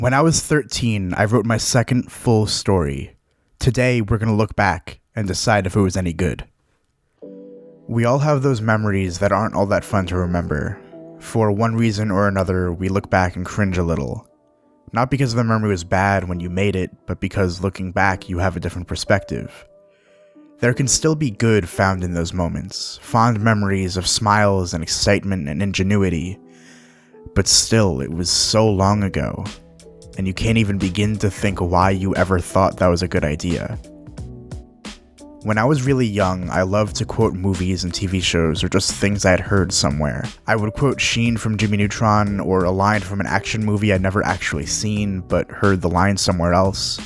When I was 13, I wrote my second full story. Today, we're going to look back and decide if it was any good. We all have those memories that aren't all that fun to remember. For one reason or another, we look back and cringe a little. Not because the memory was bad when you made it, but because looking back, you have a different perspective. There can still be good found in those moments, fond memories of smiles and excitement and ingenuity. But still, it was so long ago. And you can't even begin to think why you ever thought that was a good idea. When I was really young, I loved to quote movies and TV shows or just things I had heard somewhere. I would quote Sheen from Jimmy Neutron or a line from an action movie I'd never actually seen but heard the line somewhere else.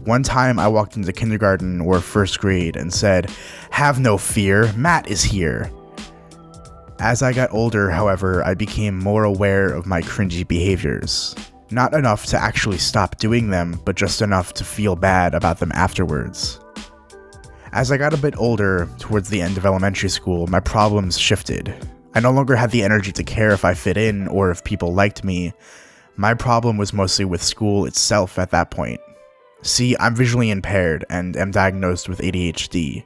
One time I walked into kindergarten or first grade and said, "Have no fear, Matt is here." As I got older, however, I became more aware of my cringy behaviors. Not enough to actually stop doing them, but just enough to feel bad about them afterwards. As I got a bit older, towards the end of elementary school, my problems shifted. I no longer had the energy to care if I fit in or if people liked me. My problem was mostly with school itself at that point. See, I'm visually impaired and am diagnosed with ADHD.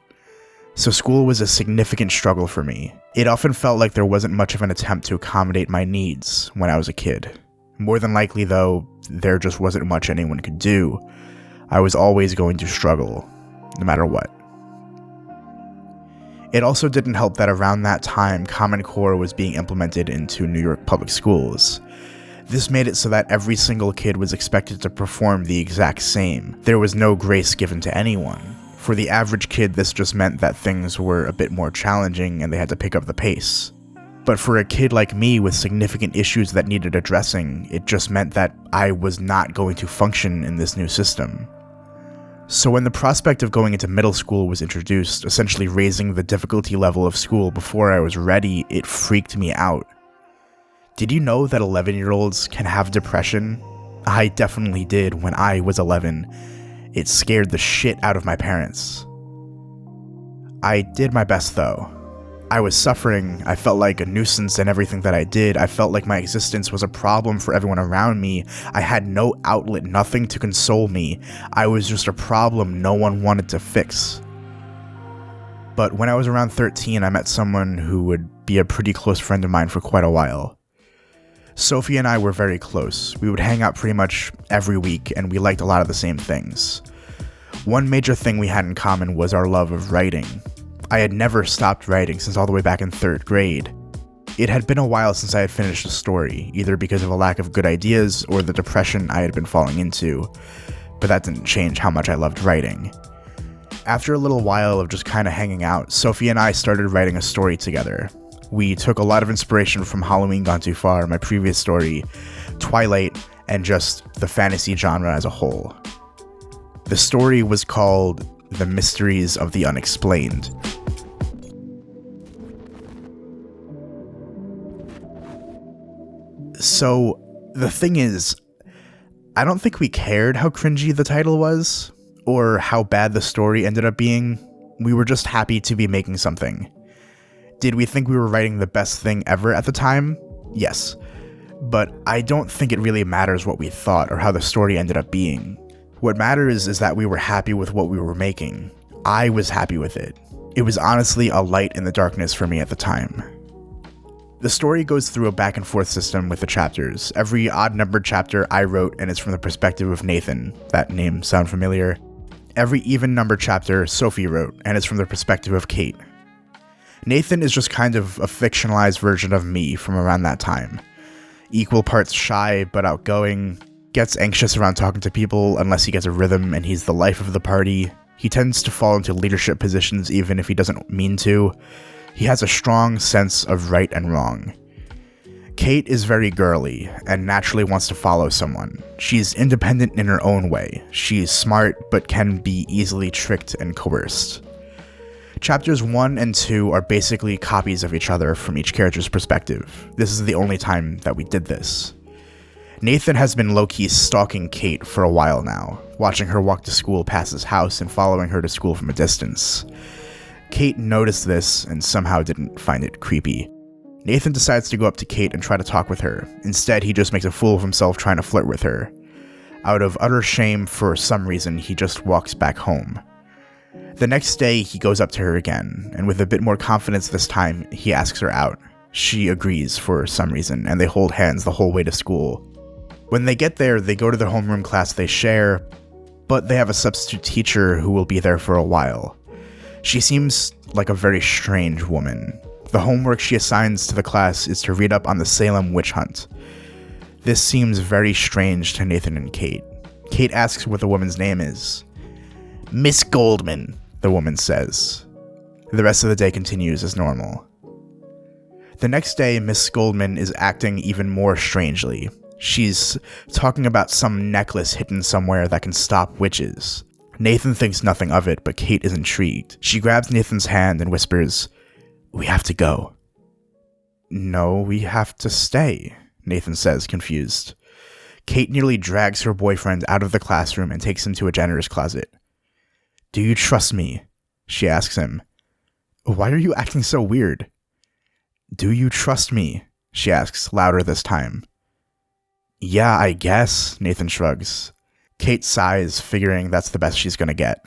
So school was a significant struggle for me. It often felt like there wasn't much of an attempt to accommodate my needs when I was a kid. More than likely, though, there just wasn't much anyone could do. I was always going to struggle, no matter what. It also didn't help that around that time, Common Core was being implemented into New York public schools. This made it so that every single kid was expected to perform the exact same. There was no grace given to anyone. For the average kid, this just meant that things were a bit more challenging and they had to pick up the pace. But for a kid like me with significant issues that needed addressing, it just meant that I was not going to function in this new system. So when the prospect of going into middle school was introduced, essentially raising the difficulty level of school before I was ready, it freaked me out. Did you know that 11-year-olds can have depression? I definitely did when I was 11. It scared the shit out of my parents. I did my best though. I was suffering, I felt like a nuisance in everything that I did, I felt like my existence was a problem for everyone around me, I had no outlet, nothing to console me, I was just a problem no one wanted to fix. But when I was around 13, I met someone who would be a pretty close friend of mine for quite a while. Sophie and I were very close. We would hang out pretty much every week, and we liked a lot of the same things. One major thing we had in common was our love of writing. I had never stopped writing since all the way back in 3rd grade. It had been a while since I had finished a story, either because of a lack of good ideas or the depression I had been falling into, but that didn't change how much I loved writing. After a little while of just kind of hanging out, Sophie and I started writing a story together. We took a lot of inspiration from Halloween Gone Too Far, my previous story, Twilight, and just the fantasy genre as a whole. The story was called The Mysteries of the Unexplained. So, the thing is, I don't think we cared how cringy the title was, or how bad the story ended up being. We were just happy to be making something. Did we think we were writing the best thing ever at the time? Yes. But I don't think it really matters what we thought or how the story ended up being. What matters is that we were happy with what we were making. I was happy with it. It was honestly a light in the darkness for me at the time. The story goes through a back and forth system with the chapters. Every odd-numbered chapter I wrote, and it's from the perspective of Nathan. That name sound familiar? Every even-numbered chapter Sophie wrote, and it's from the perspective of Kate. Nathan is just kind of a fictionalized version of me from around that time. Equal parts shy but outgoing, gets anxious around talking to people unless he gets a rhythm and he's the life of the party. He tends to fall into leadership positions even if he doesn't mean to. He has a strong sense of right and wrong. Kate is very girly and naturally wants to follow someone. She's independent in her own way. She's smart but can be easily tricked and coerced. Chapters 1 and 2 are basically copies of each other from each character's perspective. This is the only time that we did this. Nathan has been low-key stalking Kate for a while now, watching her walk to school past his house and following her to school from a distance. Kate noticed this and somehow didn't find it creepy. Nathan decides to go up to Kate and try to talk with her. Instead, he just makes a fool of himself trying to flirt with her. Out of utter shame, for some reason, he just walks back home. The next day, he goes up to her again, and with a bit more confidence this time, he asks her out. She agrees for some reason, and they hold hands the whole way to school. When they get there, they go to their homeroom class they share, but they have a substitute teacher who will be there for a while. She seems like a very strange woman. The homework she assigns to the class is to read up on the Salem witch hunt. This seems very strange to Nathan and Kate. Kate asks what the woman's name is. Miss Goldman, the woman says. The rest of the day continues as normal. The next day, Miss Goldman is acting even more strangely. She's talking about some necklace hidden somewhere that can stop witches. Nathan thinks nothing of it, but Kate is intrigued. She grabs Nathan's hand and whispers, "We have to go." "No, we have to stay," Nathan says, confused. Kate nearly drags her boyfriend out of the classroom and takes him to a janitor's closet. "Do you trust me?" she asks him. "Why are you acting so weird?" "Do you trust me?" she asks, louder this time. "Yeah, I guess," Nathan shrugs. Kate sighs, figuring that's the best she's gonna get.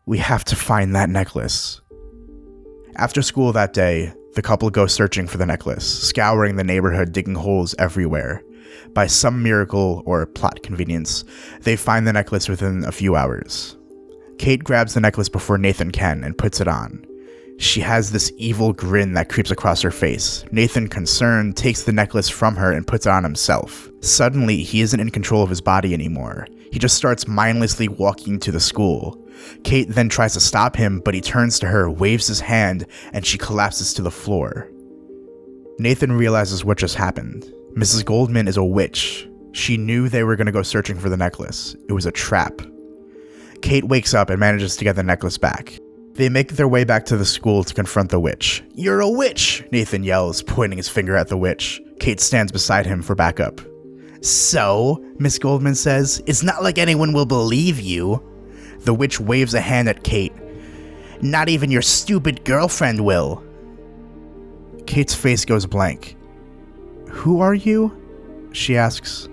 "We have to find that necklace." After school that day, the couple go searching for the necklace, scouring the neighborhood, digging holes everywhere. By some miracle or plot convenience, they find the necklace within a few hours. Kate grabs the necklace before Nathan can and puts it on. She has this evil grin that creeps across her face. Nathan, concerned, takes the necklace from her and puts it on himself. Suddenly, he isn't in control of his body anymore. He just starts mindlessly walking to the school. Kate then tries to stop him, but he turns to her, waves his hand, and she collapses to the floor. Nathan realizes what just happened. Mrs. Goldman is a witch. She knew they were going to go searching for the necklace. It was a trap. Kate wakes up and manages to get the necklace back. They make their way back to the school to confront the witch. "You're a witch!" Nathan yells, pointing his finger at the witch. Kate stands beside him for backup. "So," Miss Goldman says, "it's not like anyone will believe you." The witch waves a hand at Kate. "Not even your stupid girlfriend will." Kate's face goes blank. "Who are you?" she asks.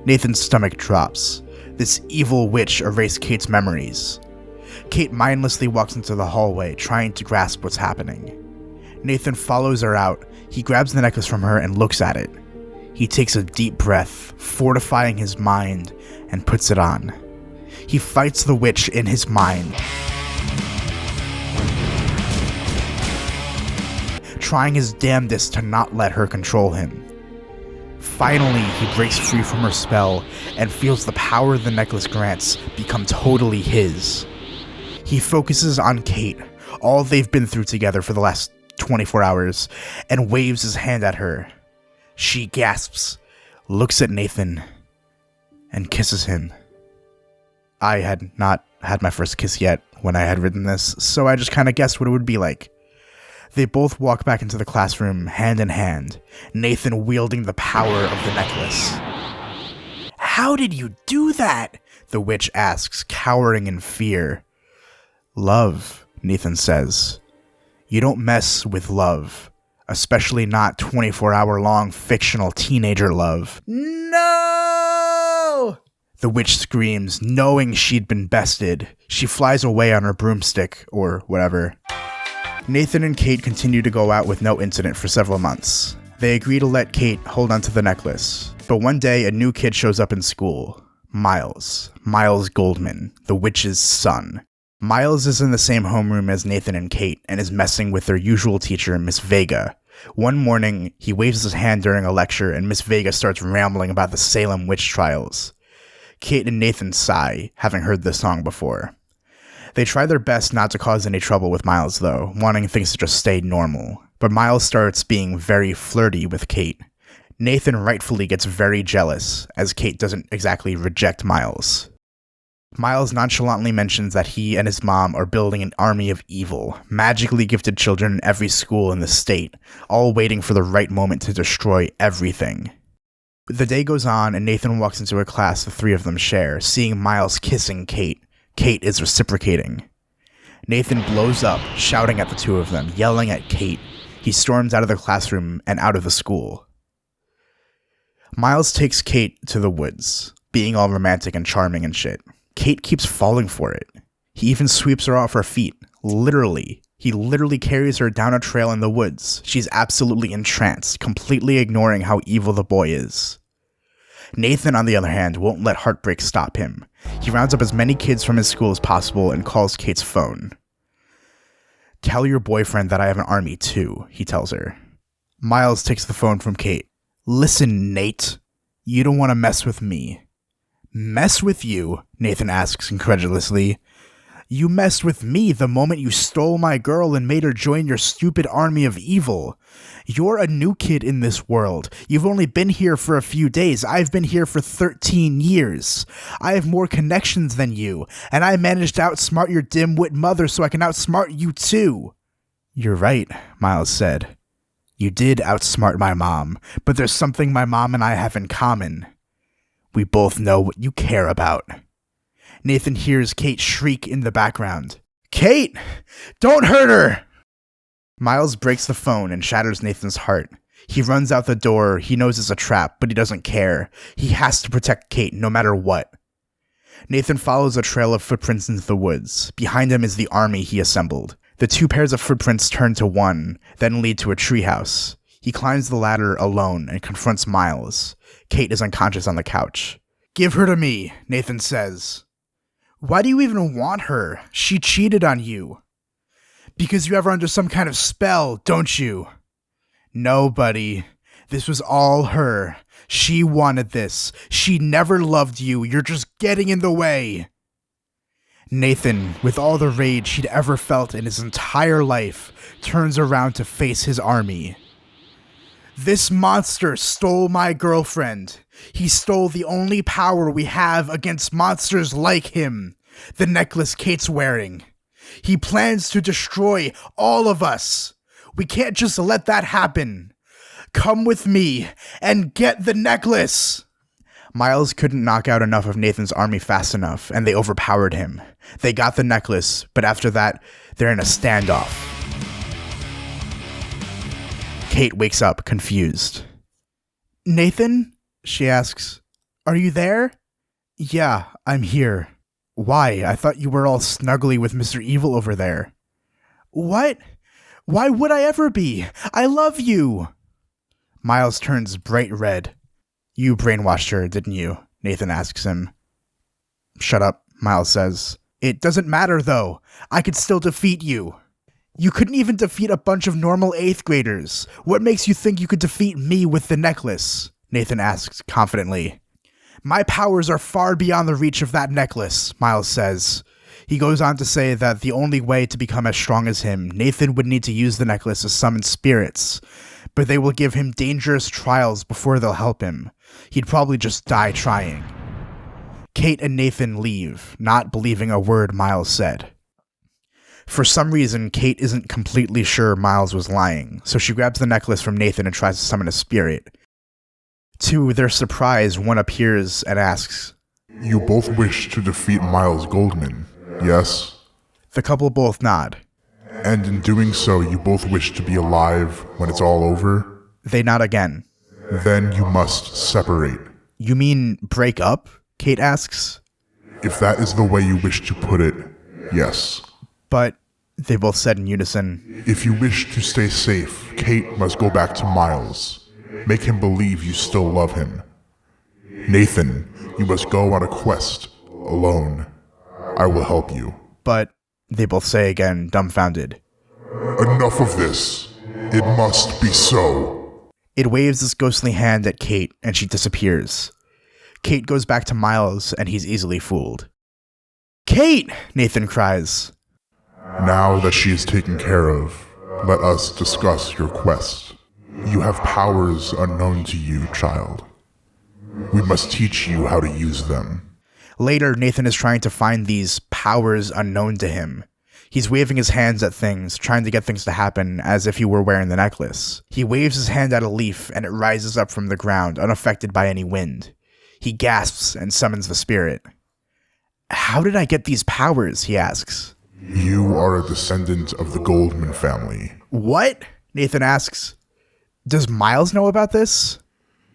Nathan's stomach drops. This evil witch erased Kate's memories. Kate mindlessly walks into the hallway, trying to grasp what's happening. Nathan follows her out. He grabs the necklace from her and looks at it. He takes a deep breath, fortifying his mind, and puts it on. He fights the witch in his mind, trying his damnedest to not let her control him. Finally, he breaks free from her spell and feels the power the necklace grants become totally his. He focuses on Kate, all they've been through together for the last 24 hours, and waves his hand at her. She gasps, looks at Nathan, and kisses him. I had not had my first kiss yet when I had written this, so I just kind of guessed what it would be like. They both walk back into the classroom, hand in hand, Nathan wielding the power of the necklace. "How did you do that?" the witch asks, cowering in fear. "Love," Nathan says. "You don't mess with love, especially not 24-hour-long fictional teenager love." "No!" the witch screams, knowing she'd been bested. She flies away on her broomstick, or whatever. Nathan and Kate continue to go out with no incident for several months. They agree to let Kate hold onto the necklace, but one day a new kid shows up in school. Miles Goldman, the witch's son. Miles is in the same homeroom as Nathan and Kate and is messing with their usual teacher, Miss Vega. One morning, he waves his hand during a lecture and Miss Vega starts rambling about the Salem witch trials. Kate and Nathan sigh, having heard this song before. They try their best not to cause any trouble with Miles, though, wanting things to just stay normal. But Miles starts being very flirty with Kate. Nathan rightfully gets very jealous, as Kate doesn't exactly reject Miles. Miles nonchalantly mentions that he and his mom are building an army of evil, magically gifted children in every school in the state, all waiting for the right moment to destroy everything. The day goes on, and Nathan walks into a class the three of them share, seeing Miles kissing Kate. Kate is reciprocating. Nathan blows up, shouting at the two of them, yelling at Kate. He storms out of the classroom and out of the school. Miles takes Kate to the woods. being all romantic and charming and shit. Kate keeps falling for it. He even sweeps her off her feet. Literally. He literally carries her down a trail in the woods. She's absolutely entranced, completely ignoring how evil the boy is. Nathan, on the other hand, won't let heartbreak stop him. He rounds up as many kids from his school as possible and calls Kate's phone. "Tell your boyfriend that I have an army too," he tells her. Miles takes the phone from Kate. "Listen, Nate. You don't want to mess with me." "Mess with you?" Nathan asks incredulously. "You messed with me the moment you stole my girl and made her join your stupid army of evil. You're a new kid in this world. You've only been here for a few days. I've been here for 13 years. I have more connections than you, and I managed to outsmart your dim-wit mother so I can outsmart you too." "You're right," Miles said. "You did outsmart my mom, but there's something my mom and I have in common. We both know what you care about." Nathan hears Kate shriek in the background. "Kate! Don't hurt her!" Miles breaks the phone and shatters Nathan's heart. He runs out the door. He knows it's a trap, but he doesn't care. He has to protect Kate no matter what. Nathan follows a trail of footprints into the woods. Behind him is the army he assembled. The two pairs of footprints turn to one, then lead to a treehouse. He climbs the ladder alone and confronts Miles. Kate is unconscious on the couch. "Give her to me," Nathan says. "Why do you even want her? She cheated on you." "Because you have her under some kind of spell, don't you?" "No, buddy. This was all her. She wanted this. She never loved you. You're just getting in the way." Nathan, with all the rage he'd ever felt in his entire life, turns around to face his army. "This monster stole my girlfriend. He stole the only power we have against monsters like him, the necklace Kate's wearing. He plans to destroy all of us. We can't just let that happen. Come with me and get the necklace." Miles couldn't knock out enough of Nathan's army fast enough, and they overpowered him. They got the necklace, but after that, they're in a standoff. Kate wakes up, confused. "Nathan?" she asks. "Are you there?" "Yeah, I'm here." "Why? I thought you were all snuggly with Mr. Evil over there." "What? Why would I ever be? I love you." Miles turns bright red. "You brainwashed her, didn't you?" Nathan asks him. "Shut up," Miles says. "It doesn't matter, though. I could still defeat you." "You couldn't even defeat a bunch of normal 8th graders. What makes you think you could defeat me with the necklace?" Nathan asks confidently. "My powers are far beyond the reach of that necklace," Miles says. He goes on to say that the only way to become as strong as him, Nathan would need to use the necklace to summon spirits, but they will give him dangerous trials before they'll help him. He'd probably just die trying. Kate and Nathan leave, not believing a word Miles said. For some reason, Kate isn't completely sure Miles was lying, so she grabs the necklace from Nathan and tries to summon a spirit. To their surprise, one appears and asks, "You both wish to defeat Miles Goldman, yes?" The couple both nod. "And in doing so, you both wish to be alive when it's all over?" They nod again. "Then you must separate." "You mean break up?" Kate asks. "If that is the way you wish to put it, yes." "But," they both said in unison, "If you wish to stay safe, Kate must go back to Miles. Make him believe you still love him. Nathan, you must go on a quest, alone. I will help you." "But," they both say again, dumbfounded. "Enough of this. It must be so." It waves its ghostly hand at Kate, and she disappears. Kate goes back to Miles, and he's easily fooled. "Kate!" Nathan cries. "Now that she is taken care of, let us discuss your quest. You have powers unknown to you, child. We must teach you how to use them." Later, Nathan is trying to find these powers unknown to him. He's waving his hands at things, trying to get things to happen as if he were wearing the necklace. He waves his hand at a leaf, and it rises up from the ground, unaffected by any wind. He gasps and summons the spirit. "How did I get these powers?" he asks. "You are a descendant of the Goldman family." "What?" Nathan asks. "Does Miles know about this?"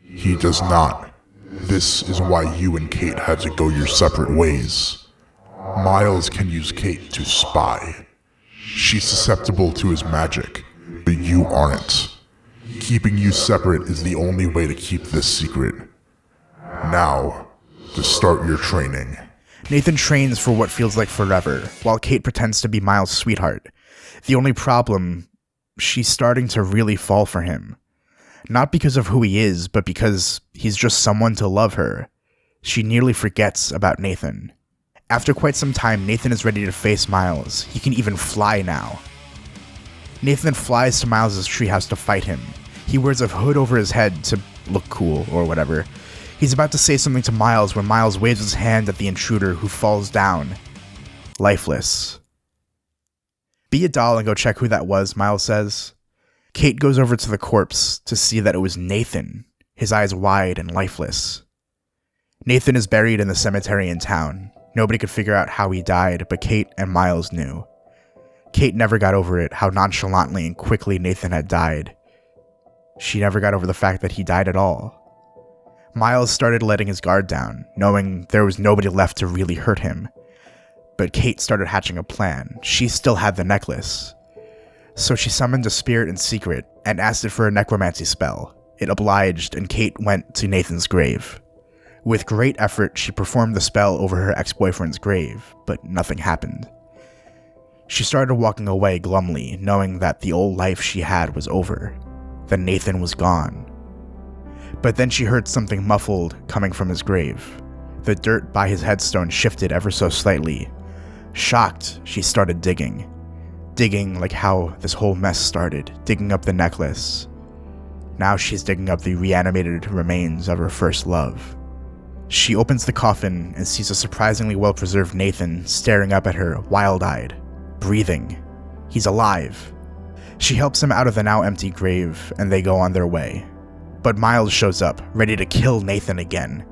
"He does not. This is why you and Kate had to go your separate ways. Miles can use Kate to spy. She's susceptible to his magic, but you aren't. Keeping you separate is the only way to keep this secret. Now, to start your training. Nathan trains for what feels like forever, while Kate pretends to be Miles' sweetheart. The only problem, she's starting to really fall for him. Not because of who he is, but because he's just someone to love her. She nearly forgets about Nathan. After quite some time, Nathan is ready to face Miles. He can even fly now. Nathan flies to Miles' treehouse to fight him. He wears a hood over his head to look cool, or whatever. He's about to say something to Miles when Miles waves his hand at the intruder, who falls down, lifeless. "Be a doll and go check who that was," Miles says. Kate goes over to the corpse to see that it was Nathan, his eyes wide and lifeless. Nathan is buried in the cemetery in town. Nobody could figure out how he died, but Kate and Miles knew. Kate never got over it, how nonchalantly and quickly Nathan had died. She never got over the fact that he died at all. Miles started letting his guard down, knowing there was nobody left to really hurt him. But Kate started hatching a plan. She still had the necklace. So she summoned a spirit in secret and asked it for a necromancy spell. It obliged, and Kate went to Nathan's grave. With great effort, she performed the spell over her ex-boyfriend's grave, but nothing happened. She started walking away glumly, knowing that the old life she had was over, that Nathan was gone. But then she heard something muffled coming from his grave. The dirt by his headstone shifted ever so slightly. Shocked, she started digging. Digging like how this whole mess started, digging up the necklace. Now she's digging up the reanimated remains of her first love. She opens the coffin and sees a surprisingly well-preserved Nathan staring up at her, wild-eyed, breathing. He's alive. She helps him out of the now empty grave, and they go on their way. But Miles shows up, ready to kill Nathan again.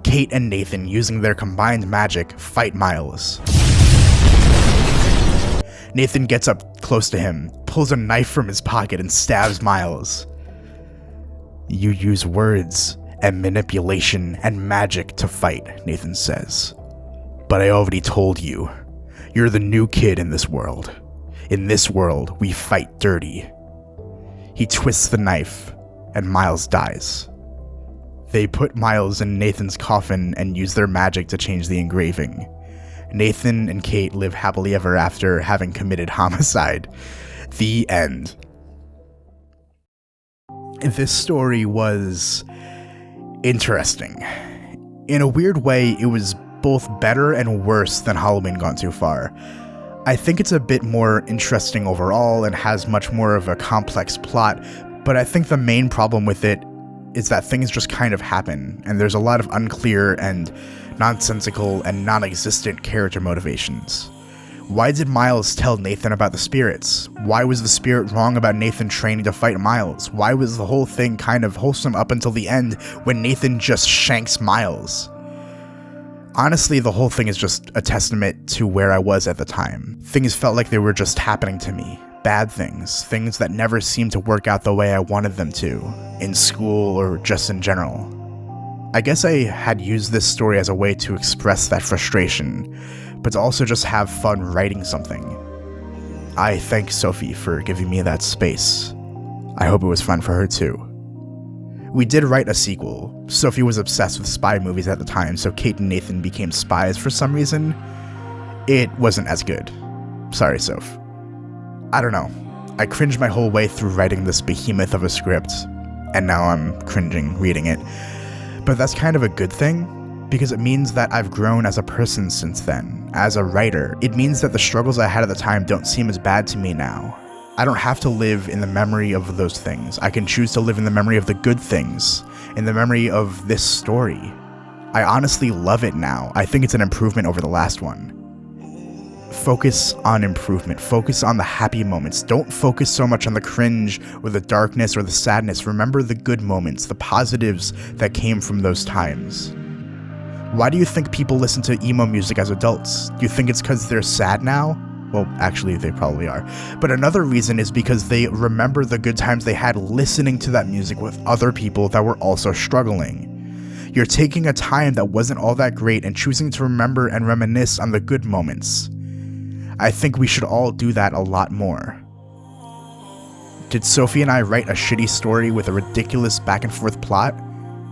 Kate and Nathan, using their combined magic, fight Miles. Nathan gets up close to him, pulls a knife from his pocket, and stabs Miles. "You use words and manipulation and magic to fight," Nathan says. "But I already told you. You're the new kid in this world. In this world, we fight dirty." He twists the knife, and Miles dies. They put Miles in Nathan's coffin and use their magic to change the engraving. Nathan and Kate live happily ever after, having committed homicide. The end. This story was interesting. In a weird way, it was both better and worse than Halloween Gone Too Far. I think it's a bit more interesting overall and has much more of a complex plot, but I think the main problem with it is that things just kind of happen, and there's a lot of unclear and nonsensical and non-existent character motivations. Why did Miles tell Nathan about the spirits? Why was the spirit wrong about Nathan training to fight Miles? Why was the whole thing kind of wholesome up until the end when Nathan just shanks Miles? Honestly, the whole thing is just a testament to where I was at the time. Things felt like they were just happening to me. Bad things. Things that never seemed to work out the way I wanted them to, in school or just in general. I guess I had used this story as a way to express that frustration, but to also just have fun writing something. I thank Sophie for giving me that space. I hope it was fun for her too. We did write a sequel. Sophie was obsessed with spy movies at the time, so Kate and Nathan became spies for some reason. It wasn't as good. Sorry, Soph. I don't know. I cringed my whole way through writing this behemoth of a script, and now I'm cringing reading it. But that's kind of a good thing, because it means that I've grown as a person since then. As a writer, it means that the struggles I had at the time don't seem as bad to me now. I don't have to live in the memory of those things. I can choose to live in the memory of the good things, in the memory of this story. I honestly love it now. I think it's an improvement over the last one. Focus on improvement. Focus on the happy moments. Don't focus so much on the cringe or the darkness or the sadness. Remember the good moments, the positives that came from those times. Why do you think people listen to emo music as adults? Do you think it's because they're sad now? Well, actually, they probably are. But another reason is because they remember the good times they had listening to that music with other people that were also struggling. You're taking a time that wasn't all that great and choosing to remember and reminisce on the good moments. I think we should all do that a lot more. Did Sophie and I write a shitty story with a ridiculous back and forth plot?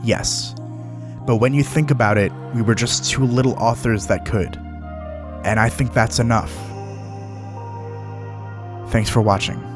Yes. But when you think about it, we were just two little authors that could. And I think that's enough. Thanks for watching.